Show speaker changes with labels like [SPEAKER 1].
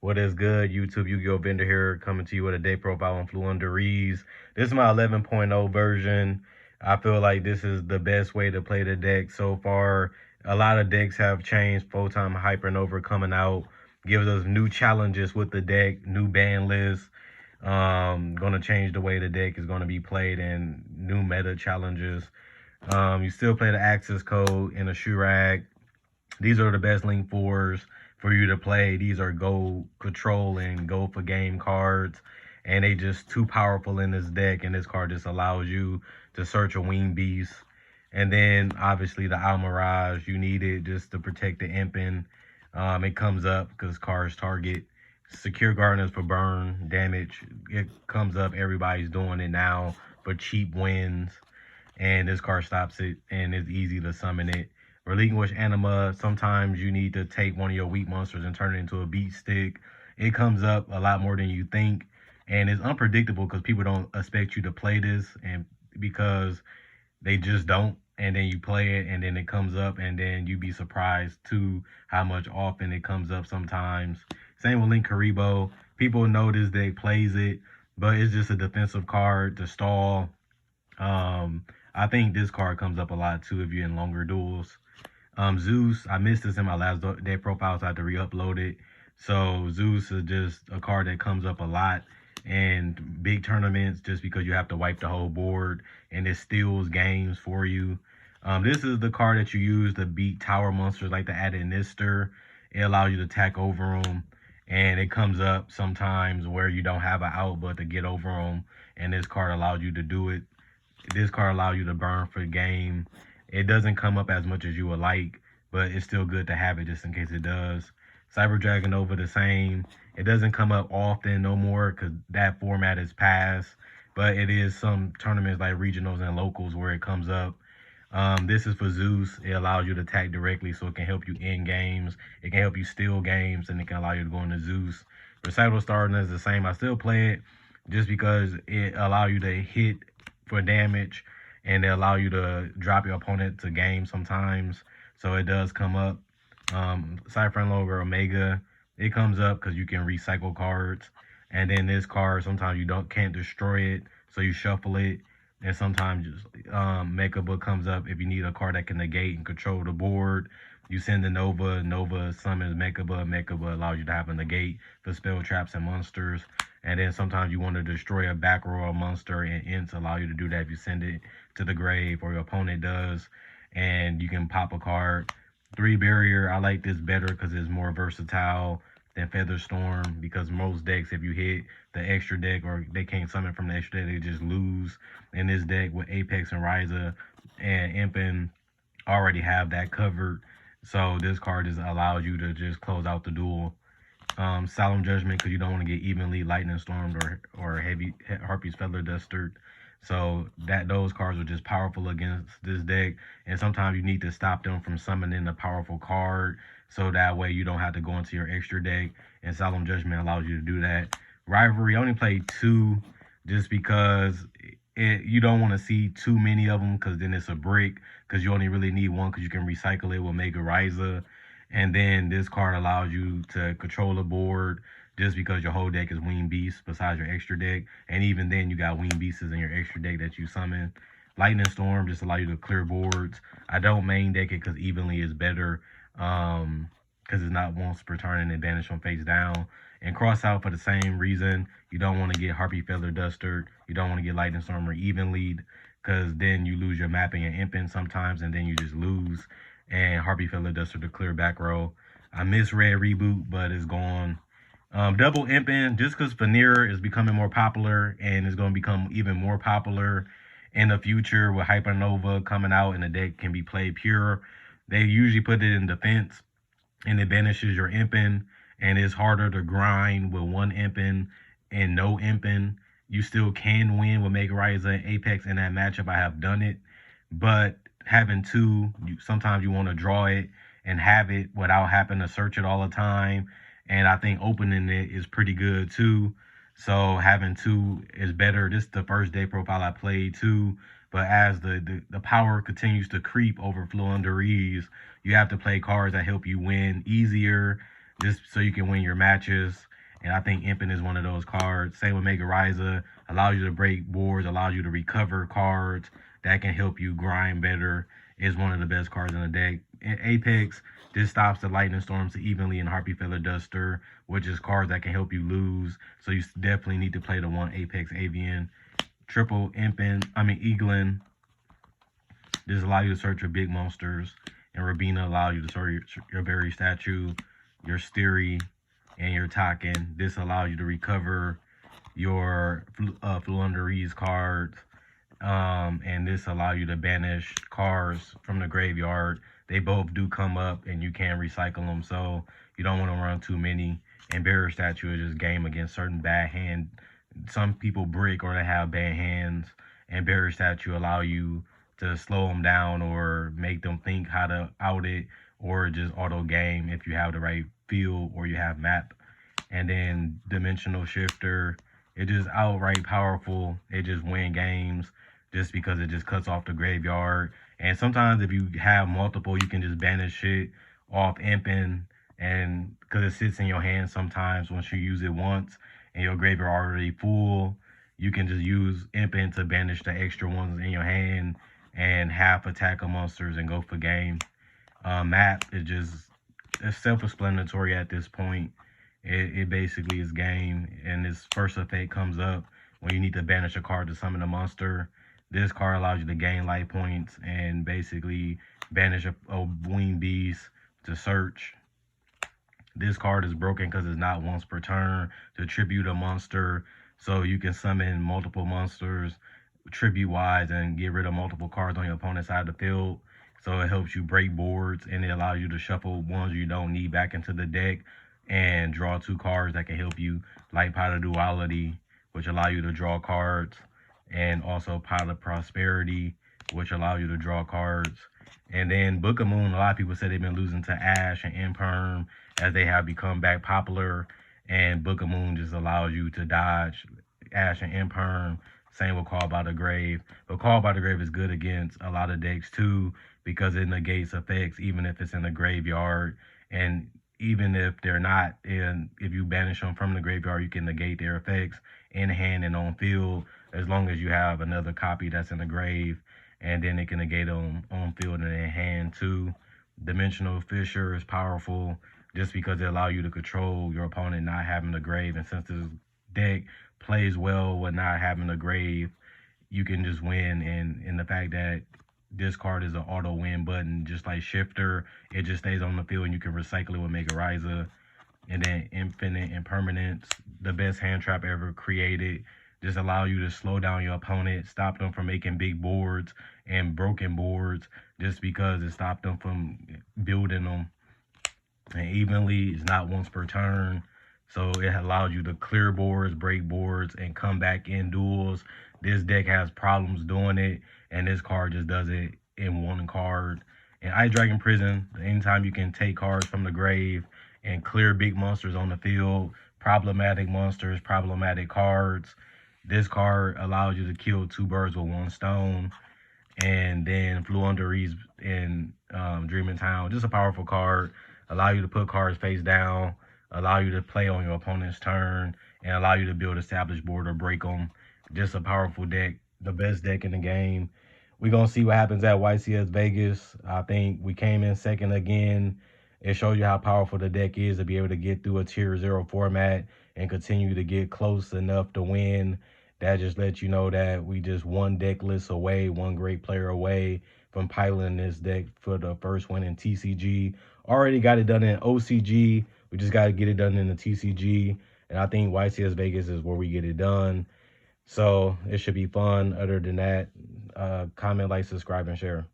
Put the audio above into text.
[SPEAKER 1] What is good, YouTube? Yu-Gi-Oh! Vendor here, coming to you with a day profile on Floowandereeze. This is my 11.0 version. I feel like this is the best way to play the deck so far. A lot of decks have changed. Full-time Hypernova coming out gives us new challenges with the deck, new ban lists. Gonna change the way the deck is gonna be played and new meta challenges. You still play the access code in a shoe rag. These are the best link fours for you to play. These are go control and go for game cards, and they just too powerful in this deck, and this card just allows you to search a wing beast. And then obviously the Almirage, you need it just to protect the Impin. It comes up because cards target. Secure Gardeners for burn damage. It comes up, everybody's doing it now for cheap wins, and this card stops it, and it's easy to summon it. Relinquish Anima, sometimes you need to take one of your weak monsters and turn it into a beat stick. It comes up a lot more than you think, and it's unpredictable because people don't expect you to play this, and because they just don't, and then you play it, and then it comes up, and then you be surprised too how much often it comes up sometimes. Same with Link Karibo. People notice they plays it, but it's just a defensive card to stall. I think this card comes up a lot too if you're in longer duels. Zeus, I missed this in my last day profile, so I had to re-upload it. So Zeus is just a card that comes up a lot in big tournaments just because you have to wipe the whole board, and it steals games for you. This is the card that you use to beat tower monsters like the Adenister. It allows you to attack over them, and it comes up sometimes where you don't have an out but to get over them, and this card allows you to do it. This card allows you to burn for the game. It doesn't come up as much as you would like, but it's still good to have it just in case it does. Cyber Dragon over the same. It doesn't come up often no more because that format is past, but it is some tournaments like regionals and locals where it comes up. This is for Zeus. It allows you to attack directly, so it can help you end games. It can help you steal games, and it can allow you to go into Zeus. Recital Starting is the same. I still play it just because it allows you to hit for damage, and they allow you to drop your opponent to game sometimes. So it does come up. Cypher Logo Omega, it comes up because you can recycle cards. And then this card, sometimes you can't destroy it, so you shuffle it. And sometimes just Mechaba comes up if you need a card that can negate and control the board. You send the Nova. Nova summons Mechaba. Mechaba allows you to have a negate for spell traps and monsters. And then sometimes you want to destroy a back row monster, and Ints allow you to do that if you send it to the grave or your opponent does. And you can pop a card. 3 barrier, I like this better because it's more versatile than Featherstorm, because most decks, if you hit the extra deck or they can't summon from the extra deck, they just lose. In this deck with Apex and Ryza and Impin already have that covered. So this card just allows you to just close out the duel. Solemn Judgment, because you don't want to get evenly lightning stormed or heavy Harpy's Feather Duster. So those cards are just powerful against this deck, and sometimes you need to stop them from summoning a powerful card, so that way you don't have to go into your extra deck, and Solemn Judgment allows you to do that. Rivalry, I only played 2 just because you don't want to see too many of them, because then it's a brick, because you only really need one because you can recycle it with Mega Ryza. And then this card allows you to control the board just because your whole deck is Winged Beasts besides your extra deck. And even then, you got Winged Beasts in your extra deck that you summon. Lightning Storm just allow you to clear boards. I don't main deck it because evenly is better, because it's not once per turn and advantage from face down. And Cross Out for the same reason. You don't want to get Harpy Feather Duster. You don't want to get Lightning Storm or Even Lead, because then you lose your mapping and Impin sometimes, and then you just lose. And Harpy Feather Duster to clear back row. I miss Red Reboot, but it's gone. Double Impin, just because Veneer is becoming more popular and is going to become even more popular in the future with Hypernova coming out, and the deck can be played pure. They usually put it in defense, and it banishes your Impin, and it's harder to grind with one Impin and no Impin. You still can win with Mega Ryza and Apex in that matchup. I have done it, but having 2, sometimes you want to draw it and have it without having to search it all the time. And I think opening it is pretty good too. So having 2 is better. This is the first day profile I played too. But as the power continues to creep over Floowandereeze, you have to play cards that help you win easier, just so you can win your matches. And I think Imping is one of those cards. Same with Mega Ryza. Allows you to break boards, allows you to recover cards. That can help you grind better. Is one of the best cards in the deck. In Apex, this stops the Lightning Storms evenly and Harpy Feather Duster, which is cards that can help you lose. So you definitely need to play the one Apex Avian. Triple Eaglin. This allows you to search for big monsters. And Rabina allows you to search your Berry Statue, your Steery, and your Token. This allows you to recover your Floowandereeze cards. And this allows you to banish cards from the graveyard. They both do come up and you can recycle them, so you don't want to run too many. And Barrier Statue is just game against certain bad hand. Some people brick or they have bad hands, and Barrier Statue allow you to slow them down or make them think how to out it, or just auto game if you have the right field or you have map. And then Dimensional Shifter, it just outright powerful. It just win games just because it just cuts off the graveyard. And sometimes if you have multiple, you can just banish shit off Imping, and because it sits in your hand sometimes once you use it once and your graveyard already full, you can just use Imping to banish the extra ones in your hand and half attack of monsters and go for game. Map is just self-explanatory at this point. It basically is game, and this first effect comes up when you need to banish a card to summon a monster. This card allows you to gain life points and basically banish a winged beast to search. This card is broken because it's not once per turn to tribute a monster, so you can summon multiple monsters tribute-wise and get rid of multiple cards on your opponent's side of the field. So it helps you break boards, and it allows you to shuffle ones you don't need back into the deck and draw 2 cards that can help you, like Pot of Duality, which allow you to draw cards, and also Pot of Prosperity, which allow you to draw cards. And then Book of Moon, a lot of people say they've been losing to Ash and Imperm as they have become back popular, and Book of Moon just allows you to dodge Ash and Imperm. Same with Call by the Grave. But Call by the Grave is good against a lot of decks too, because it negates effects even if it's in the graveyard. And even if they're not, and if you banish them from the graveyard, you can negate their effects in hand and on field, as long as you have another copy that's in the grave, and then it can negate them on field and in hand too. Dimensional Fissure is powerful just because it allows you to control your opponent not having the grave, and since this deck plays well with not having a grave, you can just win. And the fact that this card is an auto win button, just like Shifter, it just stays on the field and you can recycle it with Mega Ryza. And then Infinite Impermanence, the best hand trap ever created, just allow you to slow down your opponent, stop them from making big boards and broken boards, just because it stopped them from building them. And evenly, it's not once per turn. So it allows you to clear boards, break boards, and come back in duels. This deck has problems doing it, and this card just does it in one card. And Ice Dragon Prison, anytime you can take cards from the grave and clear big monsters on the field, problematic monsters, problematic cards, this card allows you to kill 2 birds with 1 stone. And then Floowandereeze in Dreaming Town, just a powerful card. Allow you to put cards face down, allow you to play on your opponent's turn, and allow you to build established board or break them. Just a powerful deck, the best deck in the game. We're going to see what happens at YCS Vegas. I think we came in second again. It shows you how powerful the deck is to be able to get through a tier 0 format and continue to get close enough to win. That just lets you know that we just one deck list away, one great player away from piloting this deck for the first win in TCG. Already got it done in OCG. We just got to get it done in the TCG. And I think YCS Vegas is where we get it done. So it should be fun. Other than that, comment, like, subscribe, and share.